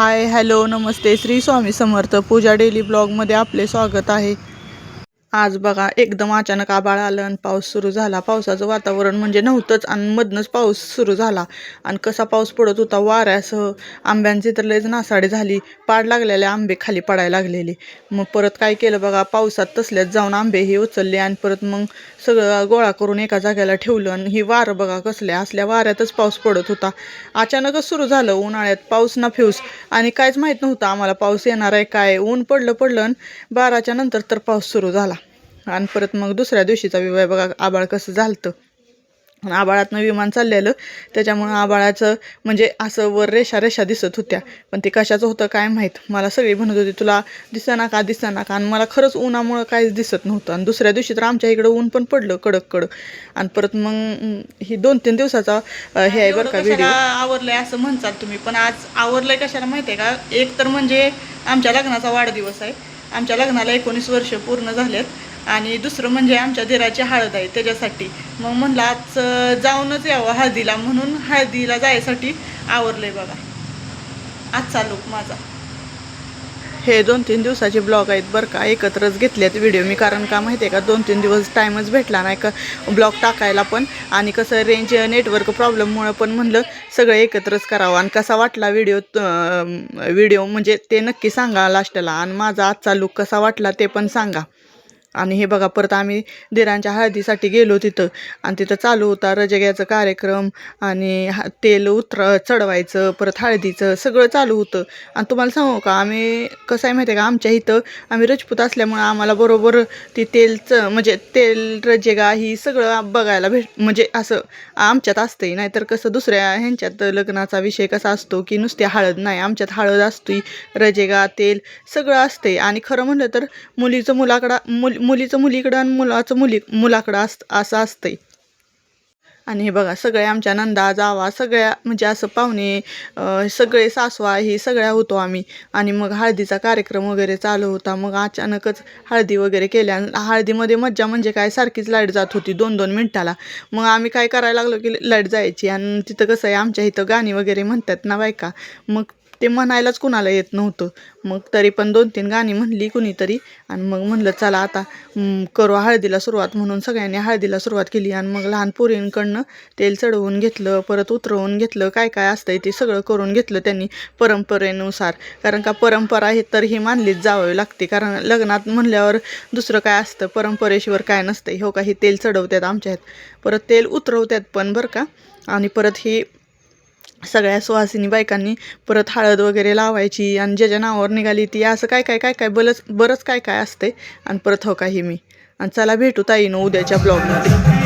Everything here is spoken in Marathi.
हाय हॅलो नमस्ते श्री स्वामी समर्थ पूजा डेली ब्लॉगमध्ये आपले स्वागत आहे। आज बघा एकदम अचानक आभाळ आलं आणि पाऊस सुरू झाला। पावसाचं वातावरण म्हणजे नव्हतंच आणि मधनच पाऊस सुरू झाला आणि कसा पाऊस पडत होता वाऱ्यासह। आंब्यांची तर लयच नासाडी झाली, पाड लागलेले आंबे खाली पडायला लागलेले। मग परत काय केलं बघा, पावसात तसल्यात जाऊन आंबे हे उचलले आणि परत मग सगळं गोळा करून एका जागेला ठेवलं। आणि ही वारं बघा कसल्या असल्या वाऱ्यातच पाऊस पडत होता। अचानकच सुरू झालं उन्हाळ्यात पाऊस ना फ्यूस आणि काहीच माहीत नव्हतं आम्हाला पाऊस येणार आहे काय। ऊन पडलं आणि 12च्या नंतर तर पाऊस सुरू झाला आणि परत मग दुसऱ्या दिवशीचा विवाह बघा आबाळ कसं झालतं। आबाळातनं विमान चाललेलं त्याच्यामुळं आबाळाचं म्हणजे असं वर रेषा दिसत होत्या, पण ते कशाचं होतं काय माहीत। मला सगळी म्हणत होती तुला दिसेना का आणि मला खरंच उन्हामुळं काहीच दिसत नव्हतं। आणि दुसऱ्या दिवशी तर आमच्या इकडं ऊन पण पडलं कडक आणि परत मग ही 2-3 दिवसाचा हे आहे बरं का व्हिडिओ। आवरलंय असं म्हणतात तुम्ही, पण आज आवरलंय कशाला माहिती आहे का? एक तर म्हणजे आमच्या लग्नाचा वाढदिवस आहे, आमच्या लग्नाला 19 वर्ष पूर्ण झालेत आणि दुसरं म्हणजे आमच्या दिराची हळद आहे त्याच्यासाठी। मग म्हणलं आज जाऊनच यावं हळदीला, म्हणून हळदीला जायसाठी आवरलंय बघा आजचा लुक माझा। हे 2-3 दिवसाचे ब्लॉग आहेत बरं का, एकत्रच घेतलेत व्हिडिओ मी। कारण का माहिती आहे का, 2-3 दिवस टाईमच भेटला नाही का ब्लॉग टाकायला पण, आणि कसं रेंज नेटवर्क प्रॉब्लेममुळं पण म्हणलं सगळं एकत्रच करावं। आणि कसा वाटला व्हिडिओ म्हणजे ते नक्की सांगा लास्टला, आणि माझा आजचा लुक कसा वाटला ते पण सांगा। आणि हे बघा परत आम्ही दिरांच्या हळदीसाठी गेलो तिथं, आणि तिथं चालू होता रजग्याचा कार्यक्रम आणि तेल चढवायचं, परत हळदीचं सगळं चालू होतं। आणि तुम्हाला सांगू का, आम्ही कसं आहे माहिती आहे का, आमच्या इथं आम्ही राजपूत असल्यामुळं आम्हाला बरोबर ती म्हणजे तेल रजेगा ही सगळं बघायला म्हणजे असं आमच्यात असतंय। नाहीतर कसं दुसऱ्या ह्यांच्यात लग्नाचा विषय कसा असतो की नुसती हळद नाही, आमच्यात हळद असते, रजेगा तेल सगळं असते। आणि खरं म्हणलं तर मुलीचं मुलीकडं आणि मुलाचं मुलाकडं असं असतंय। आणि हे बघा सगळे आमच्या नंदा जावा सगळ्या म्हणजे असं पाहुणे सगळे सासवा ही सगळ्या होतो आम्ही। आणि मग हळदीचा कार्यक्रम वगैरे चालू होता। मग अचानकच हळदी वगैरे केल्या, हळदीमध्ये मज्जा म्हणजे काय, सारखीच लाईट जात होती 2-2 मिनिटाला। मग आम्ही काय करायला लागलो की लाईट जायची, आणि तिथं कसं आहे आमच्या इथं गाणी वगैरे म्हणतात ना बायका, मग ते म्हणायलाच कुणाला येत नव्हतं। मग तरी पण 2-3 गाणी म्हणली कुणीतरी, आणि मग म्हणलं चला आता करू हळदीला सुरुवात, म्हणून सगळ्यांनी हळदीला सुरुवात केली। आणि मग लहान पोरींकडनं तेल चढवून घेतलं, परत उतरवून घेतलं, काय काय असतंय ते सगळं करून घेतलं त्यांनी परंपरेनुसार। कारण का परंपरा हे तर ही मानलीच जावी लागते, कारण लग्नात म्हणल्यावर दुसरं काय असतं, परंपरेशिवाय काय नसतं। हो का, ही तेल चढवतात आमच्या ह्यात, परत तेल उतरवतात पण बरं का। आणि परत ही सगळ्या सुवासिनी बायकांनी परत हळद वगैरे लावायची, आणि ज्याच्या नावावर निघाली ती असं काय बरंच काय असते। आणि परत हो का ही मी, आणि चला भेटू ताईनं उद्याच्या ब्लॉगमध्ये।